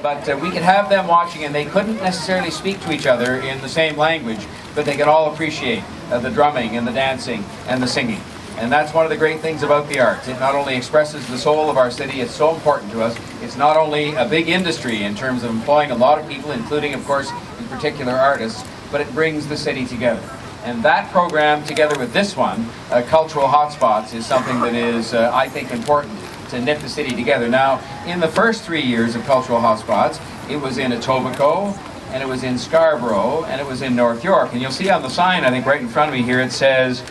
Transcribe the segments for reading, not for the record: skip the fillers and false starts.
but we could have them watching and they couldn't necessarily speak to each other in the same language, but they could all appreciate the drumming and the dancing and the singing. And that's one of the great things about the arts. It not only expresses the soul of our city, it's so important to us. It's not only a big industry in terms of employing a lot of people, including, of course, in particular artists, but it brings the city together. And that program, together with this one, Cultural Hotspots, is something that is, I think, important to knit the city together. Now, in the first 3 years of Cultural Hotspots, it was in Etobicoke, and it was in Scarborough, and it was in North York. And you'll see on the sign, I think right in front of me here, it says,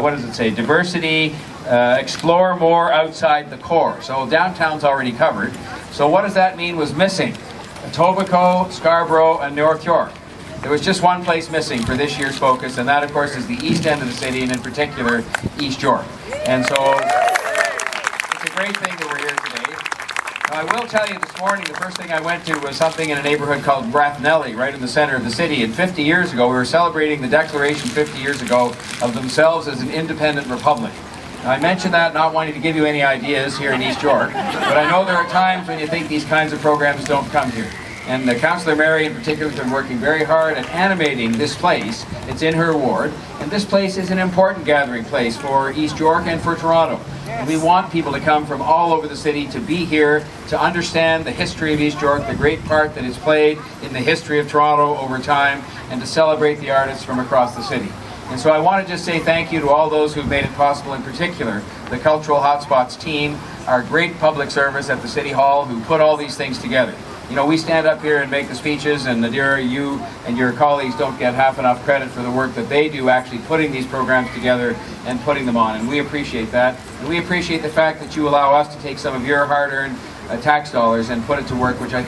what does it say? Diversity, explore more outside the core. So downtown's already covered. So what does that mean was missing? Etobicoke, Scarborough, and North York. There was just one place missing for this year's focus, and that, of course, is the east end of the city, and in particular, East York. And so it's a great thing that we're here today. Now, I will tell you this morning, the first thing I went to was something in a neighborhood called Rathnelly, right in the center of the city. And 50 years ago, we were celebrating the declaration 50 years ago of themselves as an independent republic. Now, I mention that not wanting to give you any ideas here in East York, but I know there are times when you think these kinds of programs don't come here. And Councillor Mary in particular has been working very hard at animating this place. It's in her ward, and this place is an important gathering place for East York and for Toronto. And we want people to come from all over the city to be here, to understand the history of East York, the great part that it's played in the history of Toronto over time, and to celebrate the artists from across the city. And so I want to just say thank you to all those who've made it possible, in particular the Cultural Hotspots team, our great public service at the City Hall who put all these things together. You know, we stand up here and make the speeches, and Nadira, you and your colleagues don't get half enough credit for the work that they do actually putting these programs together and putting them on, and we appreciate that. And we appreciate the fact that you allow us to take some of your hard-earned tax dollars and put it to work, which I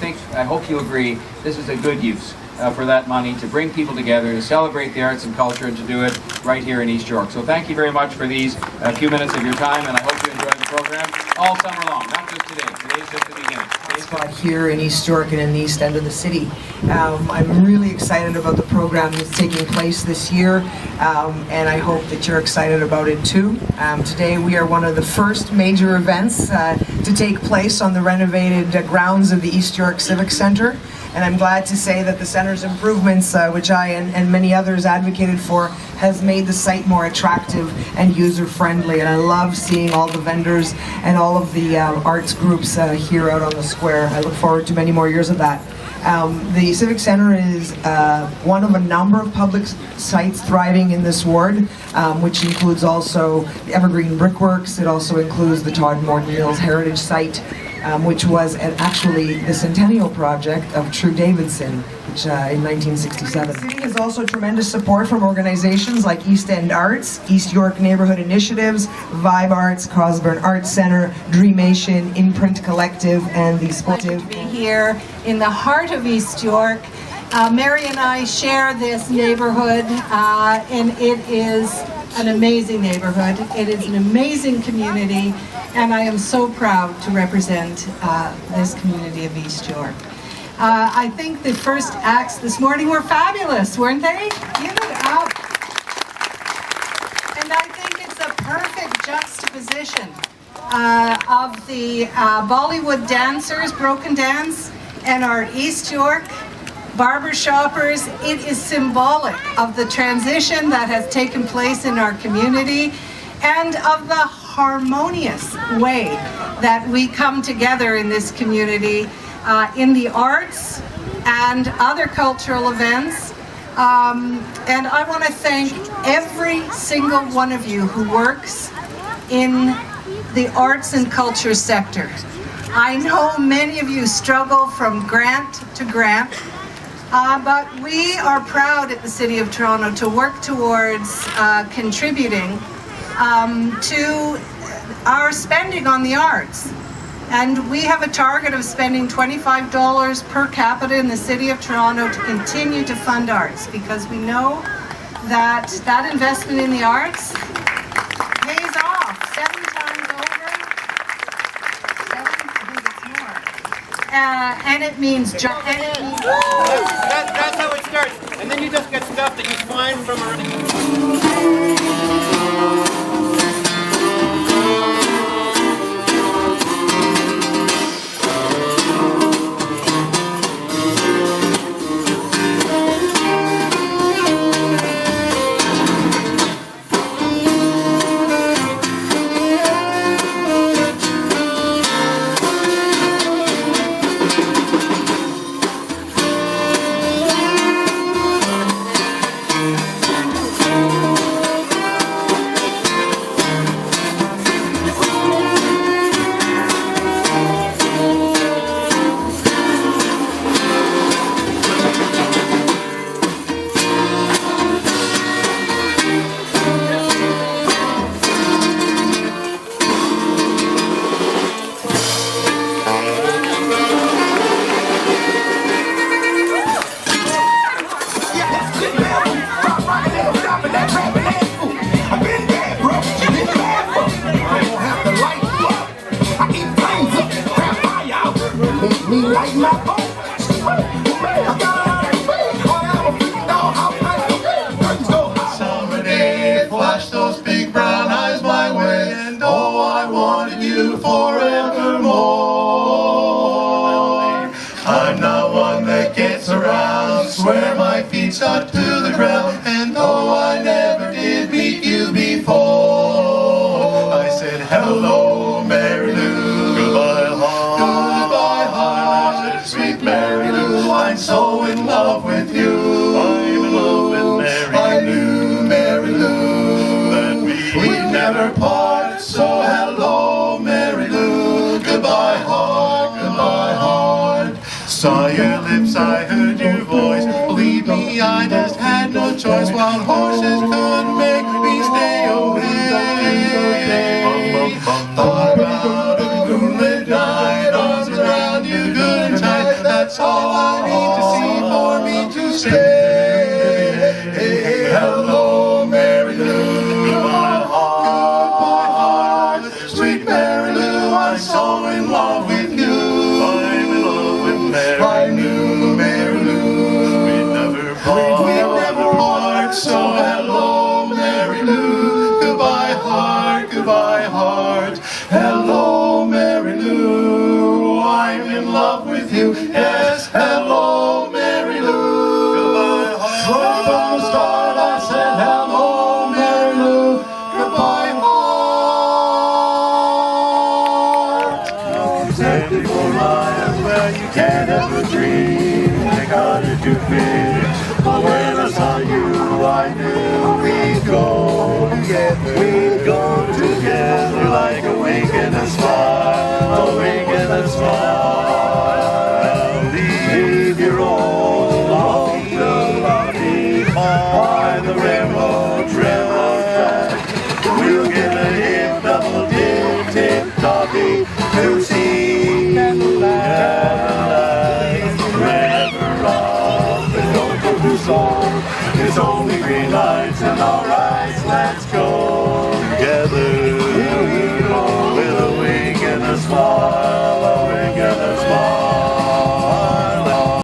hope you agree, this is a good use for that money, to bring people together, to celebrate the arts and culture, and to do it right here in East York. So thank you very much for these few minutes of your time, and I hope you enjoy the program all summer long, not just today. Today's just the beginning. Spot here in East York and in the east end of the city. I'm really excited about the program that's taking place this year, and I hope that you're excited about it too. Today we are one of the first major events to take place on the renovated grounds of the East York Civic Centre. And I'm glad to say that the centre's improvements, which I and many others advocated for, has made the site more attractive and user-friendly. And I love seeing all the vendors and all of the arts groups here out on the square. I look forward to many more years of that. The Civic Centre is one of a number of public sites thriving in this ward, which includes also the Evergreen Brickworks. It also includes the Todd Morton Mills Heritage Site, which was actually the centennial project of True Davidson, which in 1967. The city has also tremendous support from organizations like East End Arts, East York Neighborhood Initiatives, Vibe Arts, Cosburn Arts Centre, Dreamation, Imprint Collective, and the Sportive. To be here in the heart of East York. Mary and I share this neighborhood, and it is an amazing neighborhood. It is an amazing community, and I am so proud to represent this community of East York. I think the first acts this morning were fabulous, weren't they? Give it up. And I think it's a perfect juxtaposition of the Bollywood dancers, broken dance, and our East York barber shoppers. It is symbolic of the transition that has taken place in our community and of the harmonious way that we come together in this community in the arts and other cultural events. And I want to thank every single one of you who works in the arts and culture sector. I know many of you struggle from grant to grant, but we are proud at the City of Toronto to work towards contributing to our spending on the arts. And we have a target of spending $25 per capita in the City of Toronto to continue to fund arts, because we know that that investment in the arts pays off 7 times over. 7, I think it's more. And it means that's how it starts. And then you just get stuff that you find from already. me like my phone. Summer day, flash those big brown eyes my way, and oh, I wanted you forevermore. I'm not one that gets around, swear my feet stuck to the ground, and though I never did meet you before, I said hello, Mary Lou, goodbye heart, sweet Mary Lou, I'm so in love with you. I'm in love with Mary. I knew Mary Lou that we'd never part, so hello, Mary Lou, goodbye heart, goodbye heart. Saw your lips, I heard your voice. Believe me, I just had no choice. Wild horses couldn't make me stay away. Thought about a moonlit night, arms around you good and tight. That's all I need to see for me to stay. Hello, Mary Lou, goodbye heart, sweet Mary Lou, I'm so in love with you. I'm in love with Mary. I knew Mary Lou, we'd never part, so hello, Mary Lou, goodbye heart, hello, Mary Lou, I'm in love with you, yes, hello, Mary Lou, goodbye heart. Right from the start I said hello, Mary Lou, goodbye heart. 74 miles where you can't ever dream, I got it to fit, but when I saw you I knew we'd go together. We'd go together like a wink and a smile, a wink and a smile. Leave your old love by the railroad track. We'll get a hip, double dip, tip, toppy to see the light. Forever off, and don't go too slow. It's only green lights and all right, let's go.